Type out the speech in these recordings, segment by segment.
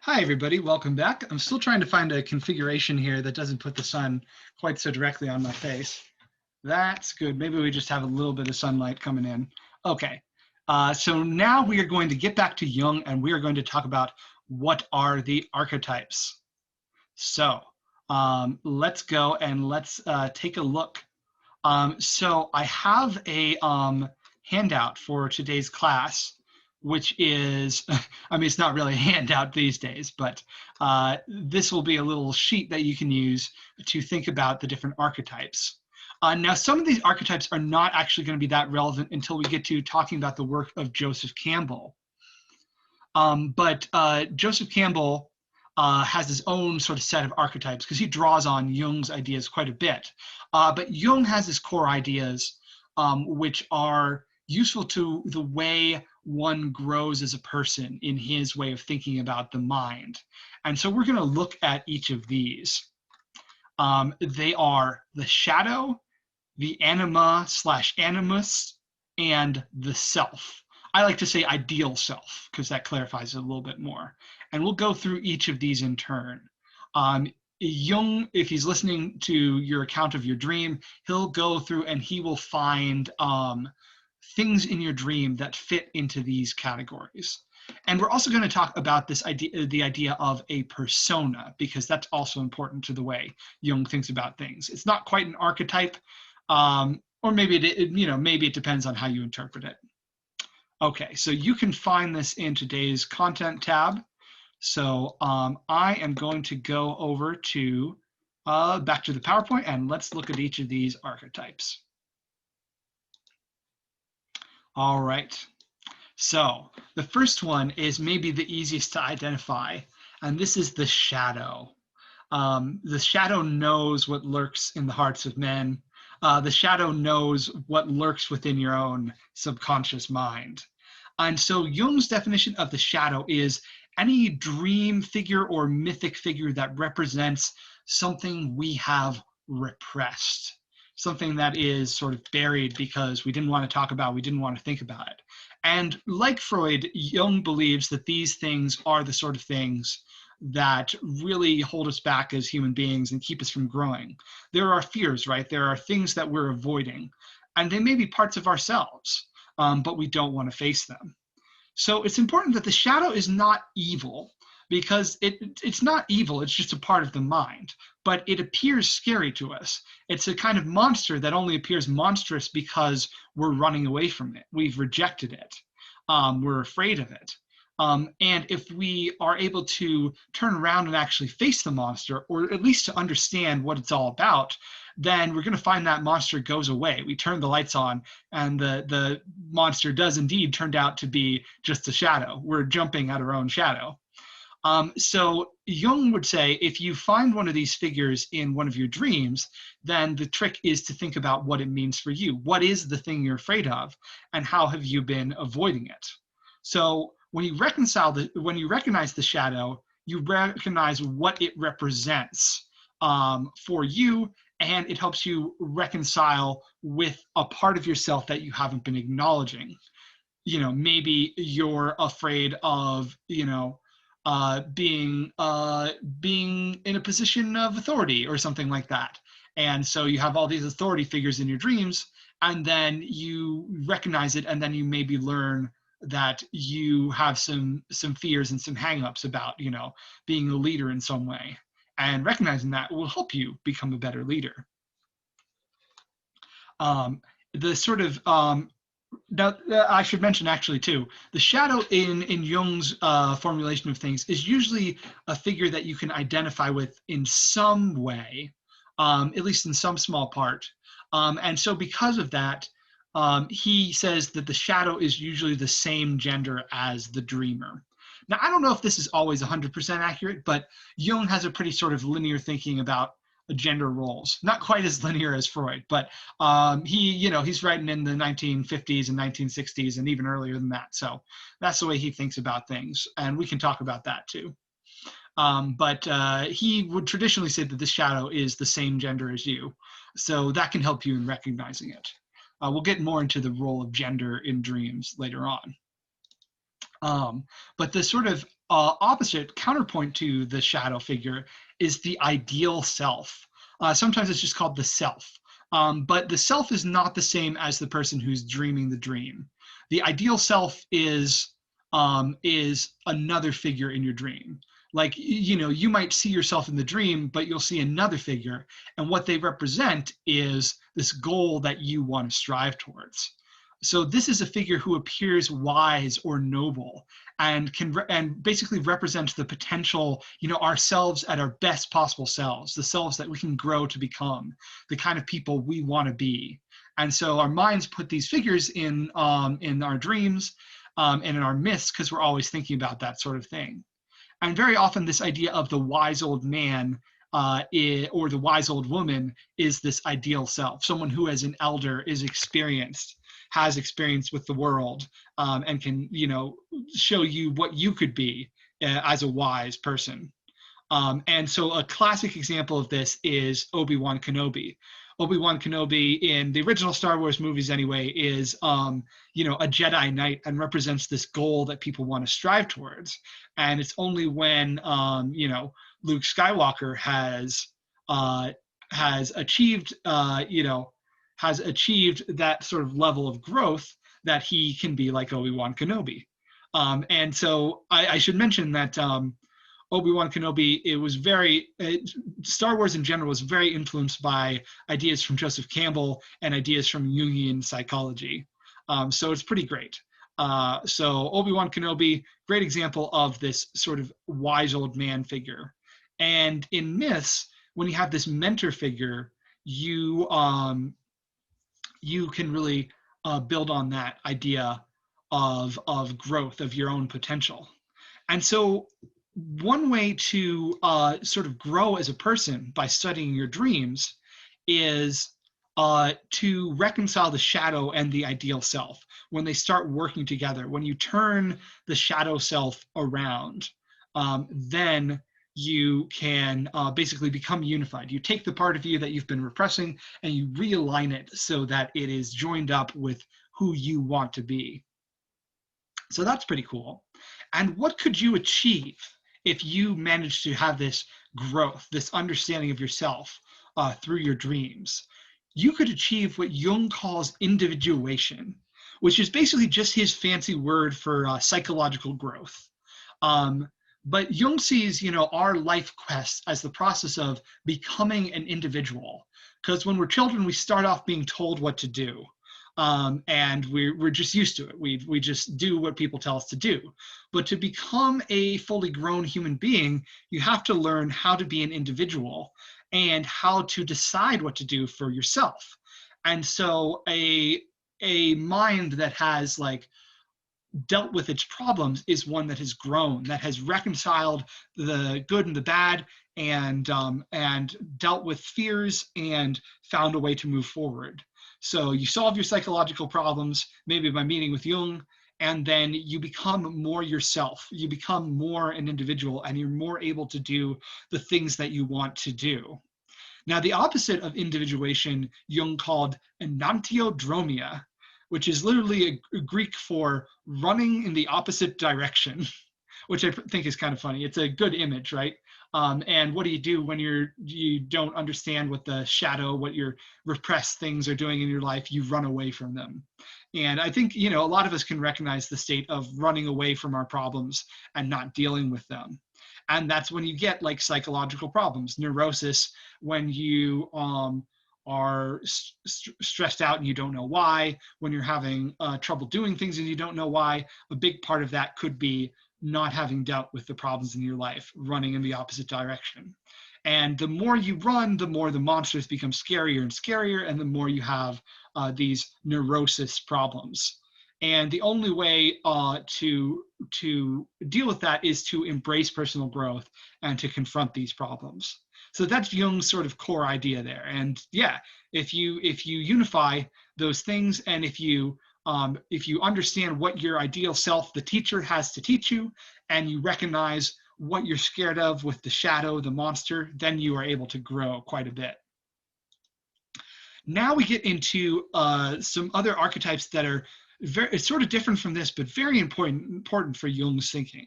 Hi, everybody. Welcome back. I'm still trying to find a configuration here that doesn't put the sun quite so directly on my face. That's good. Maybe we just have a little bit of sunlight coming in. Okay. So now we are going to get back to Jung, and we are going to talk about what are the archetypes. So let's go and let's take a look. So I have a handout for today's class, which is, I mean, it's not really a handout these days, but this will be a little sheet that you can use to think about the different archetypes. Now, some of these archetypes are not actually going to be that relevant until we get to talking about the work of Joseph Campbell. But Joseph Campbell has his own sort of set of archetypes because he draws on Jung's ideas quite a bit. But Jung has his core ideas, which are useful to the way one grows as a person in his way of thinking about the mind. And so we're going to look at each of these. They are the shadow, the anima/animus, and the self. I like to say ideal self because that clarifies it a little bit more. And we'll go through each of these in turn. Jung, if he's listening to your account of your dream, he'll go through and he will find things in your dream that fit into these categories. And we're also going to talk about this idea, the idea of a persona, because that's also important to the way Jung thinks about things. It's not quite an archetype, or maybe maybe it depends on how you interpret it. Okay, so you can find this in today's content tab. So I am going to go over to back to the PowerPoint, and let's look at each of these archetypes. All right, so the first one is maybe the easiest to identify, and this is the shadow. The shadow knows what lurks in the hearts of men. The shadow knows what lurks within your own subconscious mind. And so Jung's definition of the shadow is any dream figure or mythic figure that represents something we have repressed, something that is sort of buried because we didn't want to talk about, we didn't want to think about it. And like Freud, Jung believes that these things are the sort of things that really hold us back as human beings and keep us from growing. There are fears, right? There are things that we're avoiding, and they may be parts of ourselves, but we don't want to face them. So it's important that the shadow is not evil, because it's not evil, it's just a part of the mind, but it appears scary to us. It's a kind of monster that only appears monstrous because we're running away from it. We've rejected it. We're afraid of it. And if we are able to turn around and actually face the monster, or at least to understand what it's all about, then we're going to find that monster goes away. We turn the lights on, and the monster does indeed turn out to be just a shadow. We're jumping at our own shadow. So Jung would say, if you find one of these figures in one of your dreams, then the trick is to think about what it means for you. What is the thing you're afraid of, and how have you been avoiding it? So when you recognize the shadow, you recognize what it represents for you, and it helps you reconcile with a part of yourself that you haven't been acknowledging. Maybe you're afraid of, being in a position of authority or something like that. And so you have all these authority figures in your dreams, and then you recognize it, and then you maybe learn that you have some fears and some hangups about, being a leader in some way. And recognizing that will help you become a better leader. The sort of now, I should mention actually too, the shadow in Jung's formulation of things is usually a figure that you can identify with in some way, at least in some small part. And so because of that, he says that the shadow is usually the same gender as the dreamer. Now, I don't know if this is always 100% accurate, but Jung has a pretty sort of linear thinking about gender roles. Not quite as linear as Freud, but he's writing in the 1950s and 1960s and even earlier than that. So that's the way he thinks about things, and we can talk about that too. But he would traditionally say that the shadow is the same gender as you, so that can help you in recognizing it. We'll get more into the role of gender in dreams later on. But the sort of opposite counterpoint to the shadow figure is the ideal self. Sometimes it's just called the self. But the self is not the same as the person who's dreaming the dream. The ideal self is another figure in your dream. Like, you know, you might see yourself in the dream, but you'll see another figure, and what they represent is this goal that you want to strive towards. So this is a figure who appears wise or noble, and and basically represents the potential, you know, ourselves at our best possible selves, the selves that we can grow to become, the kind of people we want to be. And so our minds put these figures in our dreams and in our myths, because we're always thinking about that sort of thing. And very often this idea of the wise old man or the wise old woman is this ideal self, someone who as an elder is experienced, has experience with the world, and can, you know, show you what you could be as a wise person. And so a classic example of this is Obi-Wan Kenobi. Obi-Wan Kenobi in the original Star Wars movies anyway is, you know, a Jedi Knight and represents this goal that people want to strive towards. And it's only when, you know, Luke Skywalker has achieved, you know, has achieved that sort of level of growth that he can be like Obi-Wan Kenobi. And so I should mention that Obi-Wan Kenobi, Star Wars in general was very influenced by ideas from Joseph Campbell and ideas from Jungian psychology. So it's pretty great. So Obi-Wan Kenobi, great example of this sort of wise old man figure. And in myths, when you have this mentor figure, you can really build on that idea of growth, of your own potential. And so one way to sort of grow as a person by studying your dreams is to reconcile the shadow and the ideal self. When they start working together, when you turn the shadow self around, then you can basically become unified. You take the part of you that you've been repressing and you realign it so that it is joined up with who you want to be. So that's pretty cool. And what could you achieve if you managed to have this growth, this understanding of yourself through your dreams? You could achieve what Jung calls individuation, which is basically just his fancy word for psychological growth. But Jung sees, you know, our life quest as the process of becoming an individual. Because when we're children, we start off being told what to do. And we're just used to it. We just do what people tell us to do. But to become a fully grown human being, you have to learn how to be an individual and how to decide what to do for yourself. And so a mind that has like dealt with its problems is one that has grown, that has reconciled the good and the bad, and dealt with fears and found a way to move forward. So you solve your psychological problems, maybe by meeting with Jung, and then you become more yourself. You become more an individual, and you're more able to do the things that you want to do. Now, the opposite of individuation, Jung called enantiodromia, which is literally a Greek for running in the opposite direction, which I think is kind of funny. It's a good image, right? And what do you do when you don't understand what the shadow, what your repressed things are doing in your life? You run away from them. And I think, you know, a lot of us can recognize the state of running away from our problems and not dealing with them. And that's when you get like psychological problems, neurosis, when you are stressed out and you don't know why, when you're having trouble doing things and you don't know why. A big part of that could be not having dealt with the problems in your life, running in the opposite direction. And the more you run, the more the monsters become scarier and scarier, and the more you have these neurosis problems. And the only way to deal with that is to embrace personal growth and to confront these problems. So that's Jung's sort of core idea there. And yeah, if you unify those things, and if you understand what your ideal self, the teacher, has to teach you, and you recognize what you're scared of with the shadow, the monster, then you are able to grow quite a bit. Now we get into some other archetypes that are it's sort of different from this, but very important for Jung's thinking.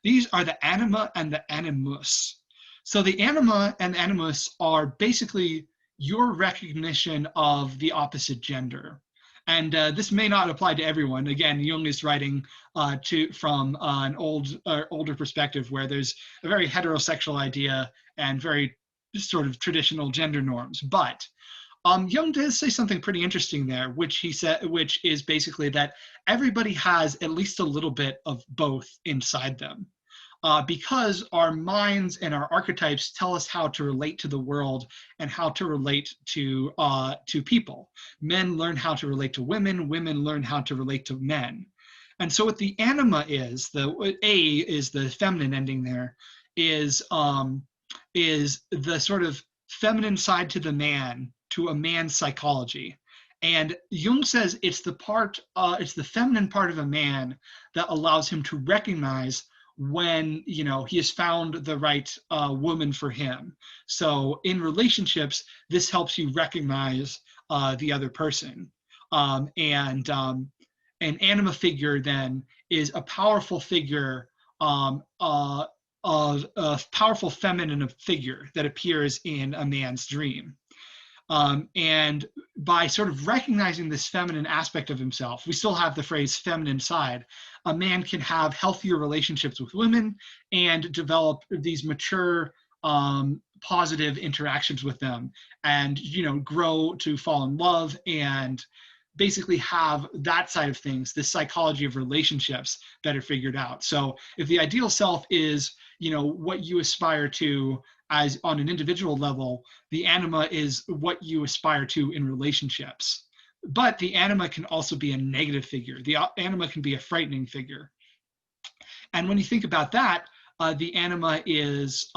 These are the anima and the animus. So the anima and animus are basically your recognition of the opposite gender. And this may not apply to everyone. Again, Jung is writing from an older perspective where there's a very heterosexual idea and very sort of traditional gender norms. But Jung does say something pretty interesting there, which is basically that everybody has at least a little bit of both inside them. Because our minds and our archetypes tell us how to relate to the world and how to relate to people. Men learn how to relate to women. Women learn how to relate to men. And so, what the anima is, the A is the feminine ending there, is the sort of feminine side to the man, to a man's psychology. And Jung says it's the feminine part of a man that allows him to recognize when he has found the right woman for him. So in relationships, this helps you recognize the other person. And an anima figure then is a powerful figure, of a powerful feminine figure that appears in a man's dream. And by sort of recognizing this feminine aspect of himself, we still have the phrase feminine side. A man can have healthier relationships with women and develop these mature, positive interactions with them, and grow to fall in love and basically have that side of things, this psychology of relationships, better figured out. So if the ideal self is what you aspire to as on an individual level, the anima is what you aspire to in relationships. But the anima can also be a negative figure. The anima can be a frightening figure. And when you think about that, the anima is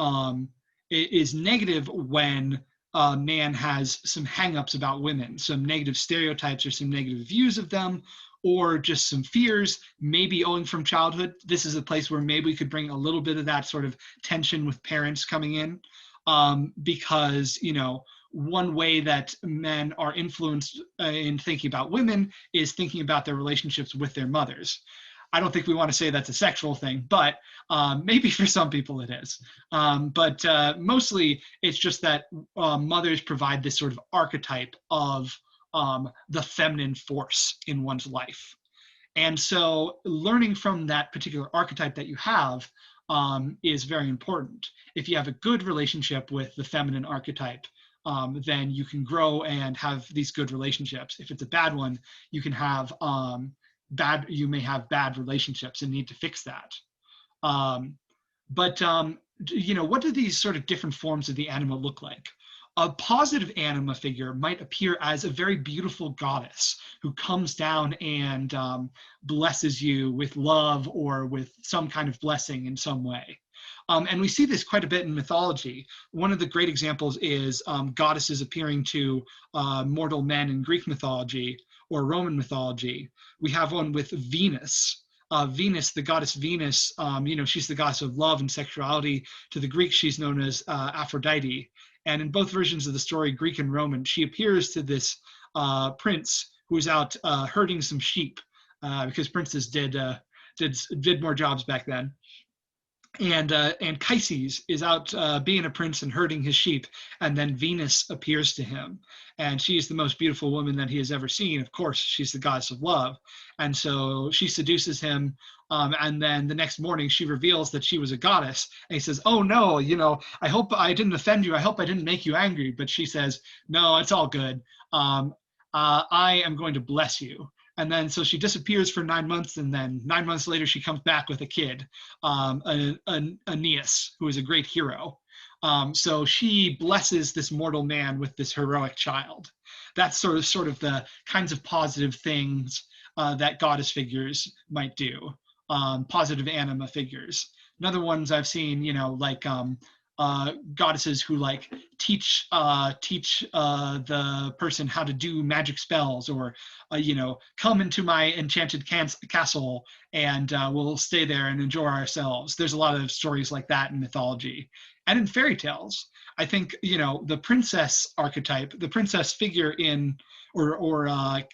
negative when a man has some hangups about women, some negative stereotypes or some negative views of them, or just some fears, maybe owing from childhood. This is a place where maybe we could bring a little bit of that sort of tension with parents coming in, because, one way that men are influenced in thinking about women is thinking about their relationships with their mothers. I don't think we want to say that's a sexual thing, but maybe for some people it is. But mostly it's just that mothers provide this sort of archetype of the feminine force in one's life. And so learning from that particular archetype that you have is very important. If you have a good relationship with the feminine archetype, then you can grow and have these good relationships. If it's a bad one, you can have you may have bad relationships and need to fix that. What do these sort of different forms of the anima look like? A positive anima figure might appear as a very beautiful goddess who comes down and blesses you with love or with some kind of blessing in some way. And we see this quite a bit in mythology. One of the great examples is goddesses appearing to mortal men in Greek mythology or Roman mythology. We have one with Venus. Venus, the goddess Venus, she's the goddess of love and sexuality. To the Greeks, she's known as Aphrodite. And in both versions of the story, Greek and Roman, she appears to this prince who's out herding some sheep, because princes did more jobs back then. And Chryses is out being a prince and herding his sheep, and then Venus appears to him, and she is the most beautiful woman that he has ever seen. Of course, she's the goddess of love, and so she seduces him, and then the next morning she reveals that she was a goddess, and he says, "Oh no, I hope I didn't offend you. I hope I didn't make you angry." But she says, "No, it's all good. I am going to bless you." And then so she disappears for 9 months, and then 9 months later she comes back with a kid, Aeneas, who is a great hero. So she blesses this mortal man with this heroic child. That's sort of the kinds of positive things that goddess figures might do, positive anima figures. Another ones I've seen, like goddesses who like teach the person how to do magic spells, or come into my enchanted castle and we'll stay there and enjoy ourselves. There's a lot of stories like that in mythology and in fairy tales. I think the princess archetype, the princess figure in or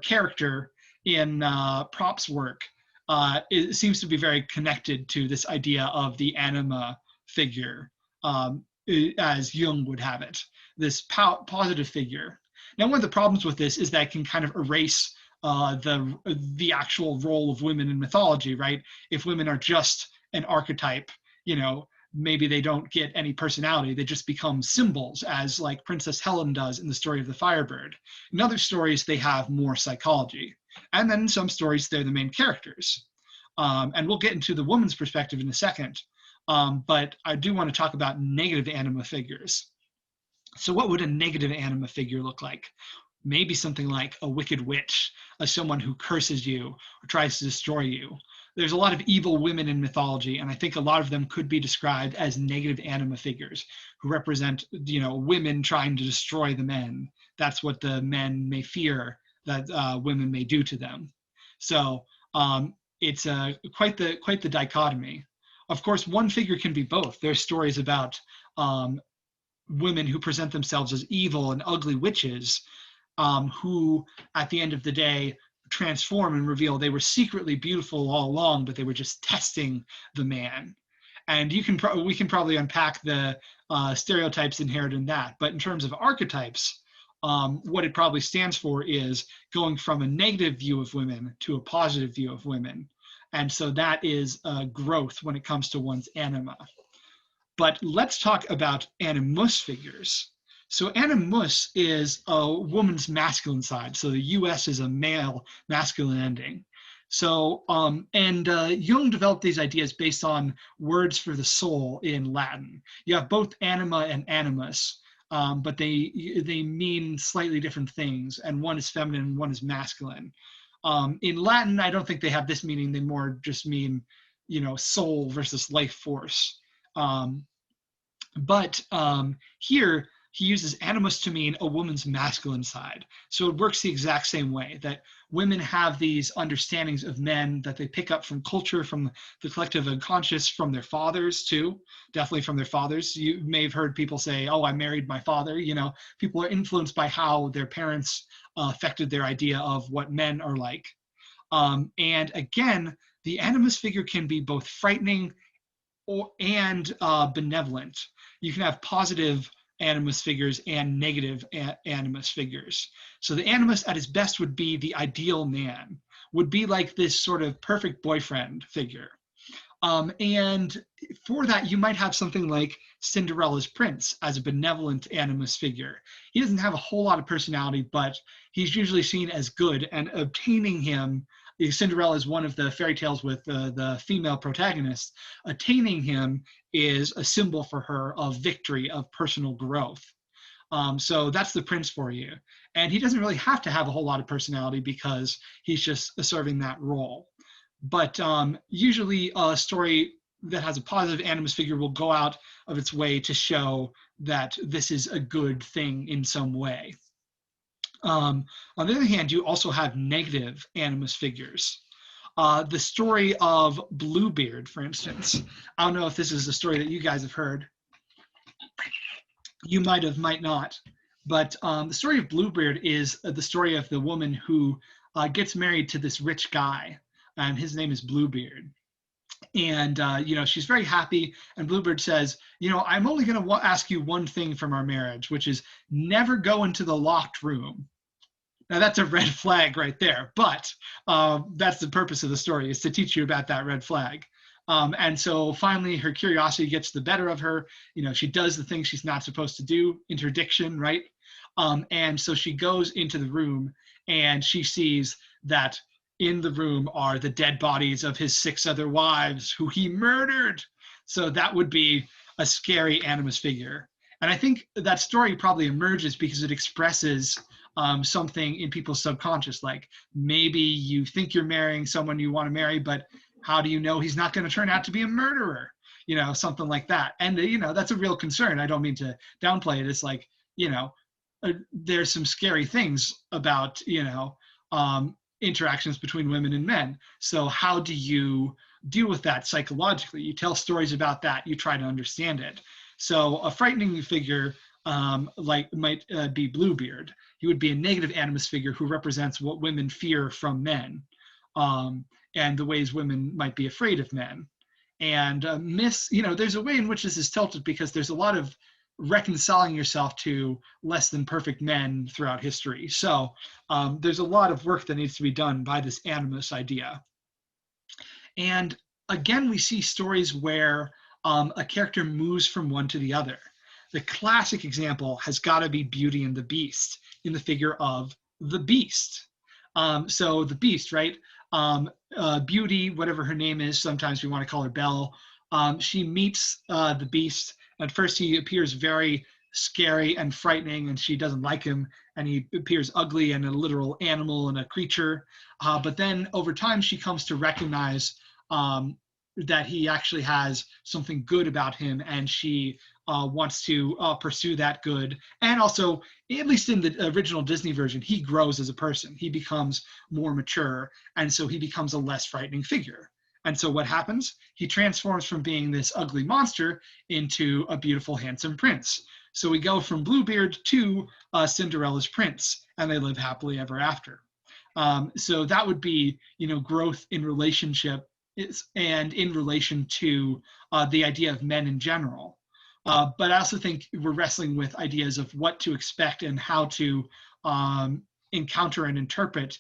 character in Prop's work, it seems to be very connected to this idea of the anima figure, as Jung would have it, this positive figure. Now, one of the problems with this is that it can kind of erase the actual role of women in mythology, right? If women are just an archetype, you know, maybe they don't get any personality. They just become symbols, as like Princess Helen does in the story of the Firebird. In other stories, they have more psychology. And then in some stories, they're the main characters. And we'll get into the woman's perspective in a second. But I do want to talk about negative anima figures. So what would a negative anima figure look like? Maybe something like a wicked witch, someone who curses you or tries to destroy you. There's a lot of evil women in mythology, and I think a lot of them could be described as negative anima figures who represent, you know, women trying to destroy the men. That's what the men may fear that women may do to them. So it's quite the dichotomy. Of course, one figure can be both. There's stories about women who present themselves as evil and ugly witches, who at the end of the day transform and reveal they were secretly beautiful all along, but they were just testing the man. And we can probably unpack the stereotypes inherent in that. But in terms of archetypes, what it probably stands for is going from a negative view of women to a positive view of women. And so that is growth when it comes to one's anima. But let's talk about animus figures. So animus is a woman's masculine side. So the US is a male masculine ending. So, Jung developed these ideas based on words for the soul in Latin. You have both anima and animus, but they mean slightly different things, and one is feminine and one is masculine. In Latin, I don't think they have this meaning. They more just mean, you know, soul versus life force. But here, he uses animus to mean a woman's masculine side. So it works the exact same way, that women have these understandings of men that they pick up from culture, from the collective unconscious, from their fathers too, definitely from their fathers. You may have heard people say, oh, I married my father. You know, people are influenced by how their parents affected their idea of what men are like. And again, the animus figure can be both frightening and benevolent. You can have positive animus figures and negative animus figures. So the animus at its best would be the ideal man, would be like this sort of perfect boyfriend figure. And for that, you might have something like Cinderella's prince as a benevolent animus figure. He doesn't have a whole lot of personality, but he's usually seen as good, and obtaining him, Cinderella is one of the fairy tales with the female protagonist. Attaining him is a symbol for her of victory, of personal growth. So that's the prince for you. And he doesn't really have to have a whole lot of personality because he's just serving that role. But usually a story that has a positive animus figure will go out of its way to show that this is a good thing in some way. On the other hand, you also have negative animus figures. The story of Bluebeard, for instance. I don't know if this is a story that you guys have heard. You might have, might not. But the story of Bluebeard is the story of the woman who gets married to this rich guy, and his name is Bluebeard. And, you know, she's very happy. And Bluebeard says, you know, I'm only going to ask you one thing from our marriage, which is never go into the locked room. Now, that's a red flag right there. But that's the purpose of the story, is to teach you about that red flag. And so finally, her curiosity gets the better of her. You know, she does the things she's not supposed to do, interdiction, right? And so she goes into the room and she sees that in the room are the dead bodies of his 6 other wives who he murdered. So that would be a scary animus figure. And I think that story probably emerges because it expresses something in people's subconscious, like maybe you think you're marrying someone you want to marry, but how do you know he's not going to turn out to be a murderer? You know, something like that. And, you know, that's a real concern. I don't mean to downplay it. It's like, you know, there's some scary things about, you know, interactions between women and men. So how do you deal with that psychologically? You tell stories about that. You try to understand it. So a frightening figure like might be Bluebeard. He would be a negative animus figure who represents what women fear from men, and the ways women might be afraid of men. And there's a way in which this is tilted because there's a lot of reconciling yourself to less than perfect men throughout history. So there's a lot of work that needs to be done by this animus idea. And again, we see stories where a character moves from one to the other. The classic example has got to be Beauty and the Beast in the figure of the Beast. So the Beast, right? Beauty, whatever her name is, sometimes we want to call her Belle. She meets the Beast. At first, he appears very scary and frightening, and she doesn't like him, and he appears ugly and a literal animal and a creature. But then over time, she comes to recognize that he actually has something good about him, and she wants to pursue that good. And also, at least in the original Disney version, he grows as a person. He becomes more mature, and so he becomes a less frightening figure. And so what happens? He transforms from being this ugly monster into a beautiful, handsome prince. So we go from Bluebeard to Cinderella's prince, and they live happily ever after. So that would be, growth in relationship and in relation to the idea of men in general. But I also think we're wrestling with ideas of what to expect and how to encounter and interpret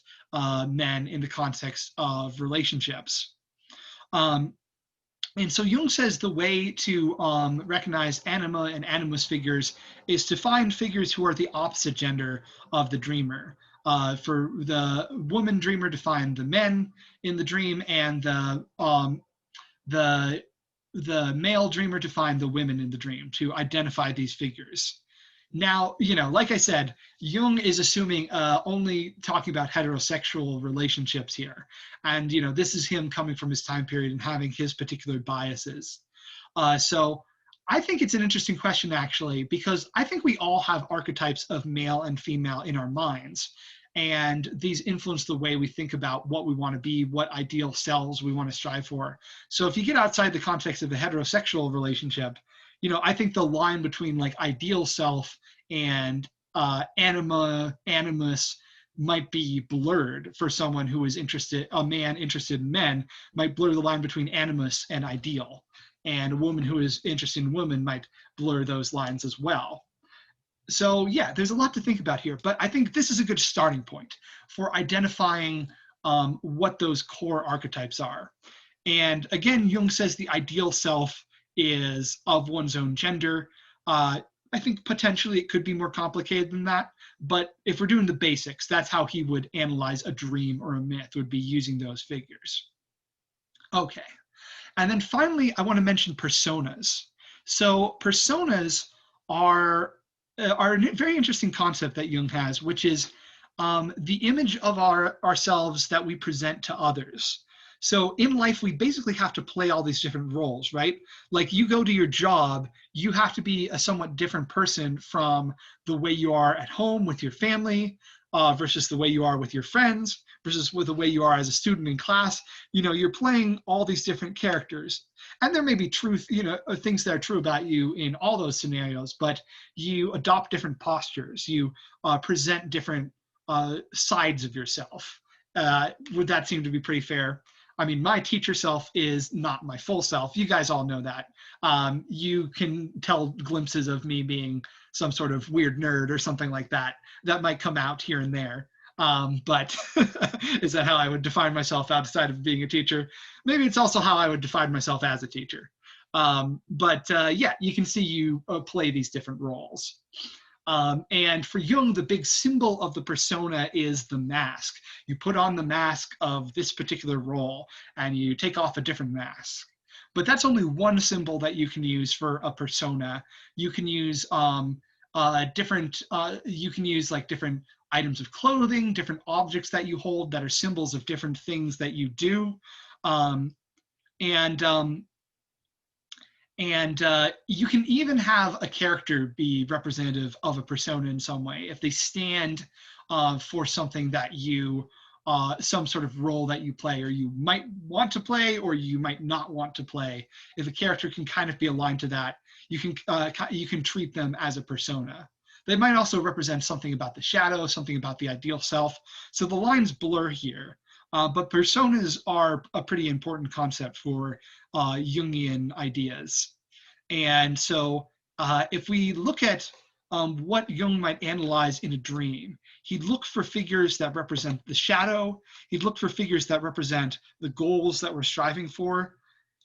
men in the context of relationships. And so Jung says the way to recognize anima and animus figures is to find figures who are the opposite gender of the dreamer. For the woman dreamer to find the men in the dream, and the male dreamer to find the women in the dream, to identify these figures. Now, like I said, Jung is assuming only talking about heterosexual relationships here. And, this is him coming from his time period and having his particular biases. So I think it's an interesting question, actually, because I think we all have archetypes of male and female in our minds. And these influence the way we think about what we want to be, what ideal selves we want to strive for. So if you get outside the context of the heterosexual relationship, I think the line between like ideal self and animus might be blurred for someone who is interested, a man interested in men might blur the line between animus and ideal. And a woman who is interested in women might blur those lines as well. So yeah, there's a lot to think about here, but I think this is a good starting point for identifying what those core archetypes are. And again, Jung says the ideal self is of one's own gender. I think potentially it could be more complicated than that, but if we're doing the basics, that's how he would analyze a dream or a myth, would be using those figures. Okay, and then finally, I want to mention personas. So personas are a very interesting concept that Jung has, which is the image of ourselves that we present to others. So in life, we basically have to play all these different roles, right? Like you go to your job, you have to be a somewhat different person from the way you are at home with your family versus the way you are with your friends versus with the way you are as a student in class. You're playing all these different characters. And there may be truth, things that are true about you in all those scenarios, but you adopt different postures. You present different sides of yourself. Would that seem to be pretty fair? I mean, my teacher self is not my full self. You guys all know that. You can tell glimpses of me being some sort of weird nerd or something like that. That might come out here and there. But is that how I would define myself outside of being a teacher? Maybe it's also how I would define myself as a teacher. Yeah, you can see you play these different roles. And for Jung, the big symbol of the persona is the mask. You put on the mask of this particular role and you take off a different mask. But that's only one symbol that you can use for a persona. You can use different items of clothing, different objects that you hold that are symbols of different things that you do. You can even have a character be representative of a persona in some way if they stand for something that you some sort of role that you play, or you might want to play, or you might not want to play. If a character can kind of be aligned to that, you can treat them as a persona. They might also represent something about the shadow, something about the ideal self. So the lines blur here, but personas are a pretty important concept for Jungian ideas. And so if we look at what Jung might analyze in a dream, he'd look for figures that represent the shadow. He'd look for figures that represent the goals that we're striving for.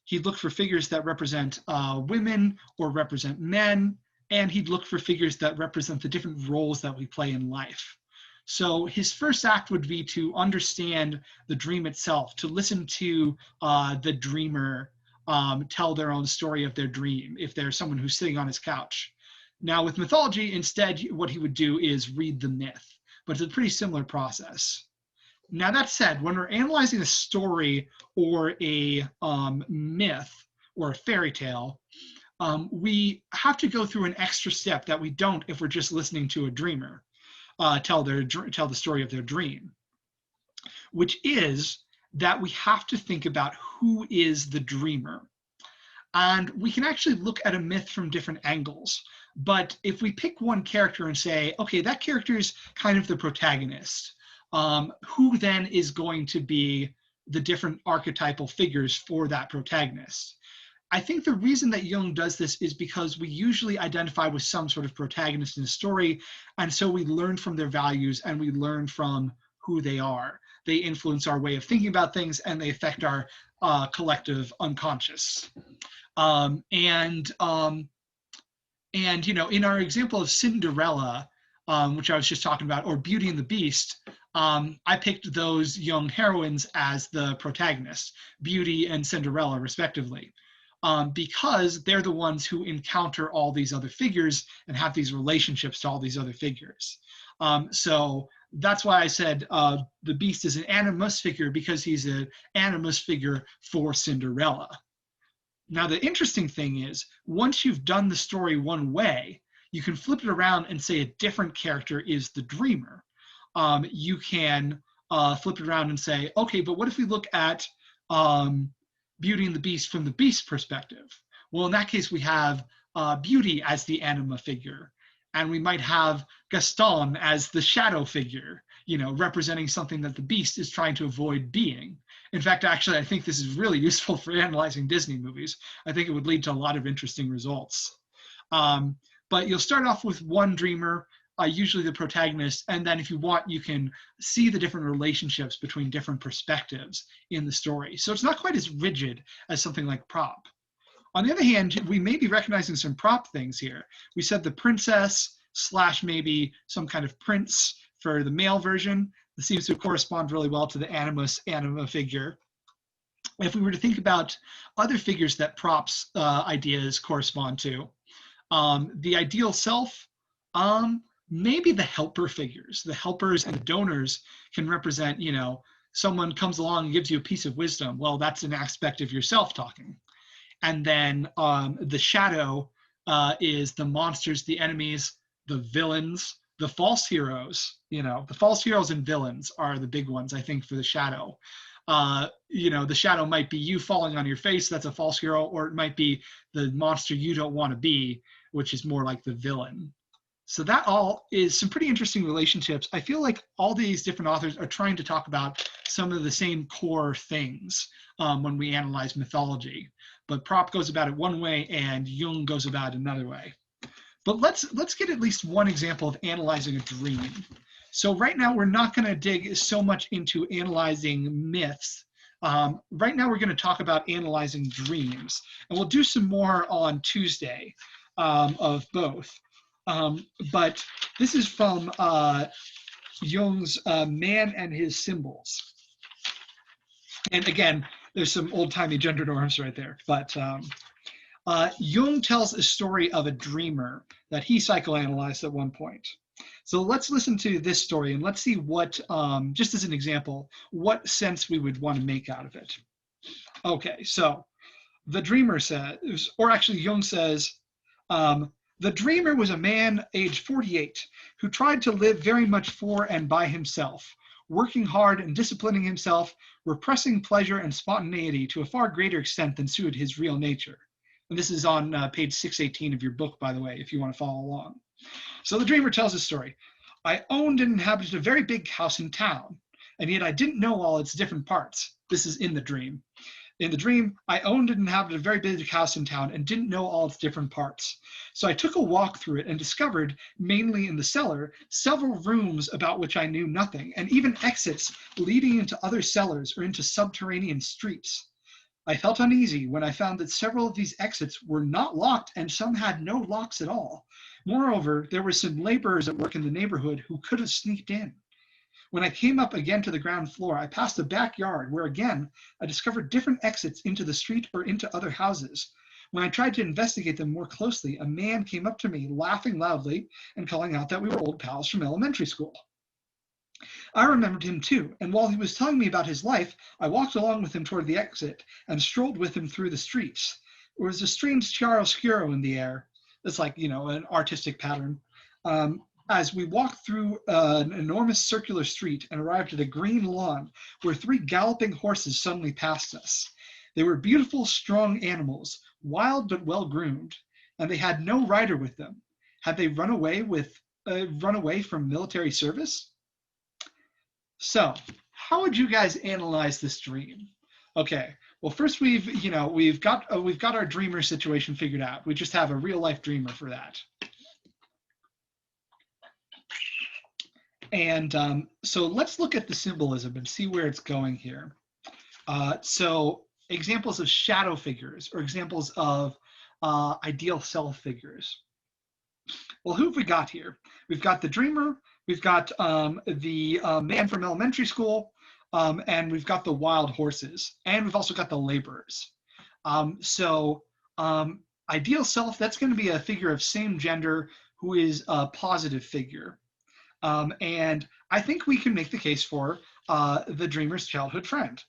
He'd look for figures that represent women or represent men. And he'd look for figures that represent the different roles that we play in life. So his first act would be to understand the dream itself, to listen to the dreamer tell their own story of their dream, if there's someone who's sitting on his couch. Now with mythology, instead, what he would do is read the myth, but it's a pretty similar process. Now that said, when we're analyzing a story or a myth or a fairy tale, we have to go through an extra step that we don't if we're just listening to a dreamer tell the story of their dream, which is that we have to think about who is the dreamer. And we can actually look at a myth from different angles. But if we pick one character and say, okay, that character is kind of the protagonist, who then is going to be the different archetypal figures for that protagonist? I think the reason that Jung does this is because we usually identify with some sort of protagonist in a story, and so we learn from their values and we learn from who they are. They influence our way of thinking about things, and they affect our collective unconscious. And you know, in our example of Cinderella, which I was just talking about, or Beauty and the Beast, I picked those young heroines as the protagonists, Beauty and Cinderella, respectively. Because they're the ones who encounter all these other figures and have these relationships to all these other figures. So that's why I said the Beast is an animus figure, because he's an animus figure for Cinderella. Now, the interesting thing is, once you've done the story one way, you can flip it around and say a different character is the dreamer. You can flip it around and say, okay, but what if we look at Beauty and the Beast from the Beast's perspective? Well, in that case, we have Beauty as the anima figure, and we might have Gaston as the shadow figure, you know, representing something that the Beast is trying to avoid being. In fact, actually, I think this is really useful for analyzing Disney movies. I think it would lead to a lot of interesting results. But you'll start off with one dreamer, usually the protagonist, and then if you want, you can see the different relationships between different perspectives in the story. So it's not quite as rigid as something like prop. On the other hand, we may be recognizing some prop things here. We said the princess / maybe some kind of prince for the male version. This seems to correspond really well to the anima figure. If we were to think about other figures that props ideas correspond to, the ideal self, maybe the helper figures. The helpers and the donors can represent, you know, someone comes along and gives you a piece of wisdom. Well, that's an aspect of yourself talking. And then the shadow is the monsters, the enemies, the villains, the false heroes. You know, the false heroes and villains are the big ones, I think, for the shadow. You know, the shadow might be you falling on your face, that's a false hero, or it might be the monster you don't want to be, which is more like the villain. So that all is some pretty interesting relationships. I feel like all these different authors are trying to talk about some of the same core things when we analyze mythology. But Prop goes about it one way and Jung goes about it another way. But let's get at least one example of analyzing a dream. So right now we're not going to dig so much into analyzing myths. Right now we're going to talk about analyzing dreams. And we'll do some more on Tuesday of both. But this is from Jung's Man and His Symbols. And again, there's some old-timey gender norms right there. But Jung tells a story of a dreamer that he psychoanalyzed at one point. So let's listen to this story and let's see what, just as an example, what sense we would want to make out of it. Okay, so the dreamer says, or actually Jung says, the dreamer was a man aged 48 who tried to live very much for and by himself, working hard and disciplining himself, repressing pleasure and spontaneity to a far greater extent than suited his real nature. And this is on page 618 of your book, by the way, if you want to follow along. So the dreamer tells his story. I owned and inhabited a very big house in town, and yet I didn't know all its different parts. This is in the dream. In the dream, I owned and inhabited a very big house in town and didn't know all its different parts. So I took a walk through it and discovered, mainly in the cellar, several rooms about which I knew nothing, and even exits leading into other cellars or into subterranean streets. I felt uneasy when I found that several of these exits were not locked and some had no locks at all. Moreover, there were some laborers at work in the neighborhood who could have sneaked in. When I came up again to the ground floor, I passed a backyard where again I discovered different exits into the street or into other houses. When I tried to investigate them more closely, a man came up to me laughing loudly and calling out that we were old pals from elementary school. I remembered him too, and while he was telling me about his life, I walked along with him toward the exit and strolled with him through the streets. There was a strange chiaroscuro in the air. It's like, an artistic pattern. As we walked through an enormous circular street and arrived at a green lawn where 3 galloping horses suddenly passed us. They were beautiful, strong animals, wild but well groomed, and they had no rider with them. Had they run away from military service? So, how would you guys analyze this dream? Okay, well, first we've got our dreamer situation figured out. We just have a real life dreamer for that. And so let's look at the symbolism and see where it's going here. So examples of shadow figures or examples of ideal self figures. Well, who have we got here? We've got the dreamer, we've got the man from elementary school, and we've got the wild horses, and we've also got the laborers. Ideal self, that's going to be a figure of same gender who is a positive figure. And I think we can make the case for the dreamer's childhood friend.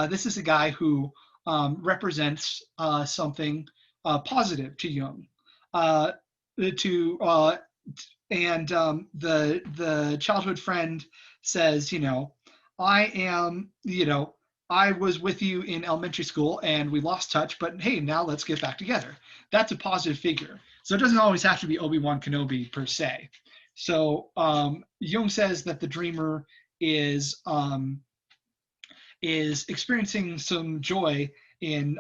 This is a guy who represents something positive to Jung. The childhood friend says, I was with you in elementary school and we lost touch, but hey, now let's get back together. That's a positive figure. So it doesn't always have to be Obi-Wan Kenobi per se. So Jung says that the dreamer is experiencing some joy in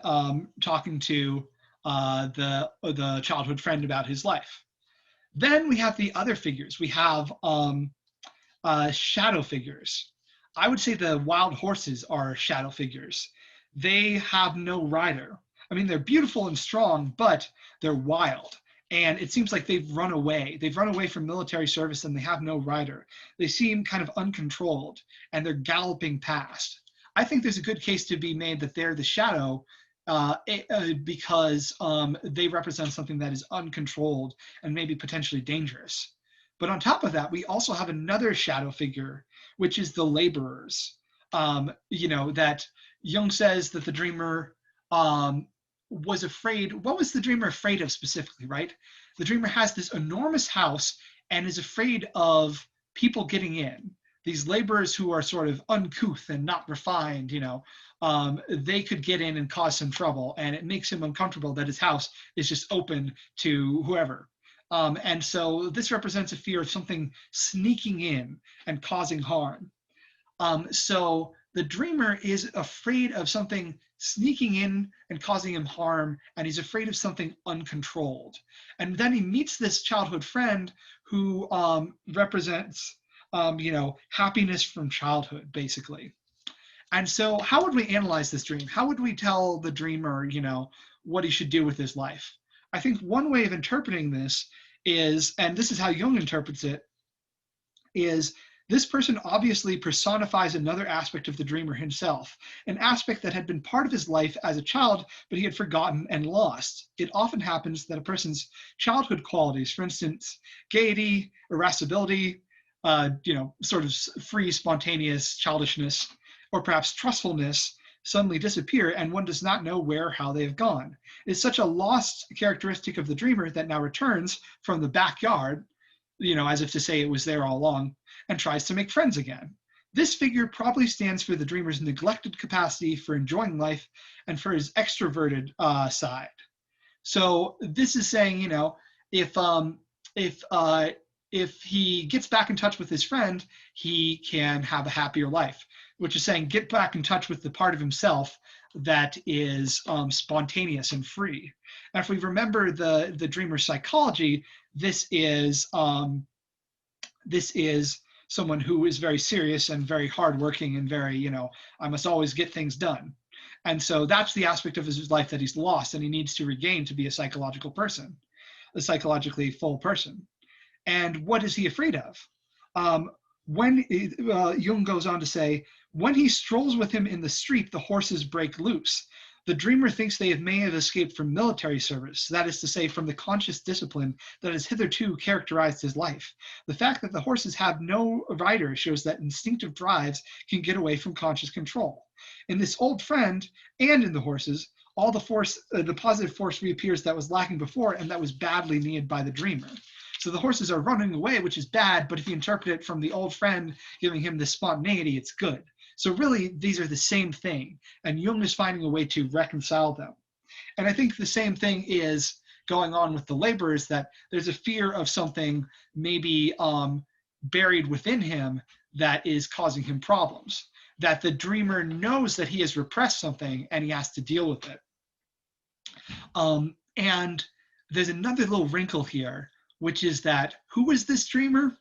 talking to the childhood friend about his life. Then we have the other figures. We have shadow figures. I would say the wild horses are shadow figures. They have no rider. I mean, they're beautiful and strong, but they're wild. And it seems like they've run away. They've run away from military service and they have no rider. They seem kind of uncontrolled and they're galloping past. I think there's a good case to be made that they're the shadow because they represent something that is uncontrolled and maybe potentially dangerous. But on top of that, we also have another shadow figure, which is the laborers. That Jung says that the dreamer was afraid. What was the dreamer afraid of specifically, right? The dreamer has this enormous house and is afraid of people getting in. These laborers who are sort of uncouth and not refined, they could get in and cause some trouble, and it makes him uncomfortable that his house is just open to whoever. And so this represents a fear of something sneaking in and causing harm. So the dreamer is afraid of something sneaking in and causing him harm, and he's afraid of something uncontrolled. And then he meets this childhood friend who represents, happiness from childhood, basically. And so how would we analyze this dream? How would we tell the dreamer, what he should do with his life? I think one way of interpreting this is, and this is how Jung interprets it, is this person obviously personifies another aspect of the dreamer himself, an aspect that had been part of his life as a child, but he had forgotten and lost. It often happens that a person's childhood qualities, for instance, gaiety, irascibility, sort of free, spontaneous childishness, or perhaps trustfulness, suddenly disappear, and one does not know where or how they have gone. It's such a lost characteristic of the dreamer that now returns from the backyard, as if to say it was there all along, and tries to make friends again. This figure probably stands for the dreamer's neglected capacity for enjoying life and for his extroverted side. So this is saying, you know, if if uh, if he gets back in touch with his friend, he can have a happier life. Which is saying, get back in touch with the part of himself that is spontaneous and free. And if we remember the dreamer's psychology, this is someone who is very serious and very hardworking and very, you know, I must always get things done. And so that's the aspect of his life that he's lost and he needs to regain to be a psychological person, a psychologically full person. And what is he afraid of? When Jung goes on to say, when he strolls with him in the street, the horses break loose. The dreamer thinks they may have escaped from military service, that is to say, from the conscious discipline that has hitherto characterized his life. The fact that the horses have no rider shows that instinctive drives can get away from conscious control. In this old friend and in the horses, all the positive force reappears that was lacking before and that was badly needed by the dreamer. So the horses are running away, which is bad, but if you interpret it from the old friend giving him this spontaneity, it's good. So really, these are the same thing, and Jung is finding a way to reconcile them. And I think the same thing is going on with the laborers, that there's a fear of something maybe buried within him that is causing him problems, that the dreamer knows that he has repressed something and he has to deal with it. And there's another little wrinkle here, which is that who was this dreamer?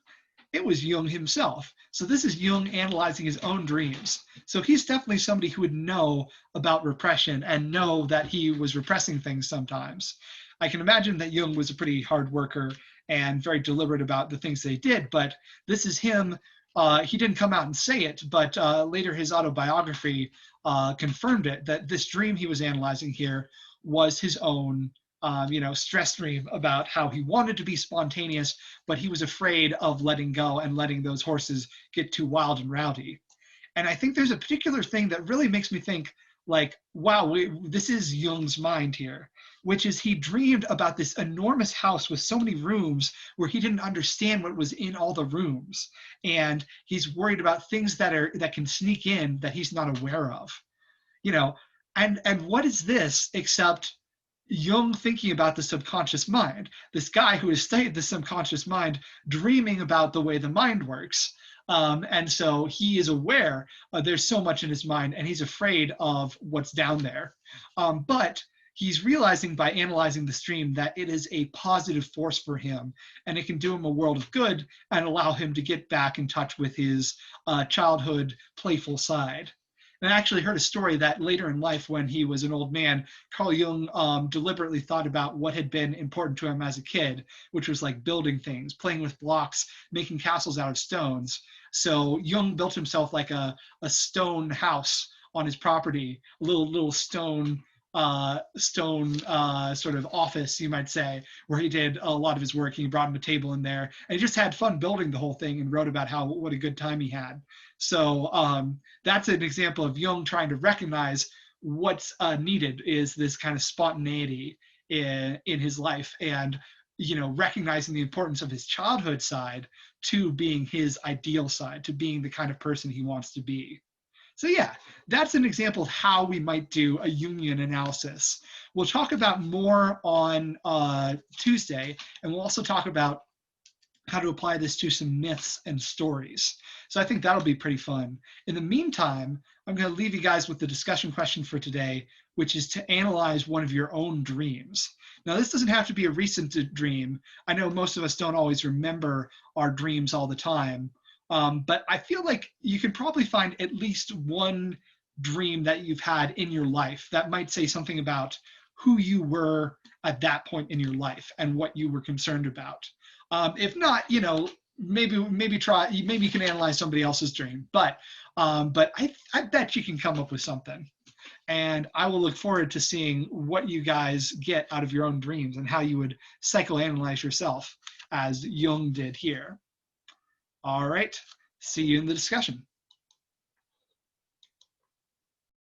It was Jung himself. So this is Jung analyzing his own dreams. So he's definitely somebody who would know about repression and know that he was repressing things sometimes. I can imagine that Jung was a pretty hard worker and very deliberate about the things they did, but this is him. He didn't come out and say it, but later his autobiography confirmed it, that this dream he was analyzing here was his own stress dream about how he wanted to be spontaneous, but he was afraid of letting go and letting those horses get too wild and rowdy. And I think there's a particular thing that really makes me think, like, wow, this is Jung's mind here, which is he dreamed about this enormous house with so many rooms where he didn't understand what was in all the rooms. And he's worried about things that can sneak in that he's not aware of. And what is this except Jung thinking about the subconscious mind, this guy who has studied the subconscious mind, dreaming about the way the mind works. And so he is aware there's so much in his mind and he's afraid of what's down there. But he's realizing by analyzing the stream that it is a positive force for him and it can do him a world of good and allow him to get back in touch with his childhood playful side. And I actually heard a story that later in life, when he was an old man, Carl Jung deliberately thought about what had been important to him as a kid, which was like building things, playing with blocks, making castles out of stones. So Jung built himself like a stone house on his property, a little stone sort of office, you might say, where he did a lot of his work. He brought him a table in there and he just had fun building the whole thing and wrote about what a good time he had. So that's an example of Jung trying to recognize what's needed is this kind of spontaneity in his life, and recognizing the importance of his childhood side to being his ideal side, to being the kind of person he wants to be. So yeah, that's an example of how we might do a Jungian analysis. We'll talk about more on Tuesday, and we'll also talk about how to apply this to some myths and stories. So I think that'll be pretty fun. In the meantime, I'm going to leave you guys with the discussion question for today, which is to analyze one of your own dreams. Now, this doesn't have to be a recent dream. I know most of us don't always remember our dreams all the time, but I feel like you can probably find at least one dream that you've had in your life that might say something about who you were at that point in your life and what you were concerned about. If not, maybe you can analyze somebody else's dream, but I bet you can come up with something. And I will look forward to seeing what you guys get out of your own dreams and how you would psychoanalyze yourself as Jung did here. All right, see you in the discussion.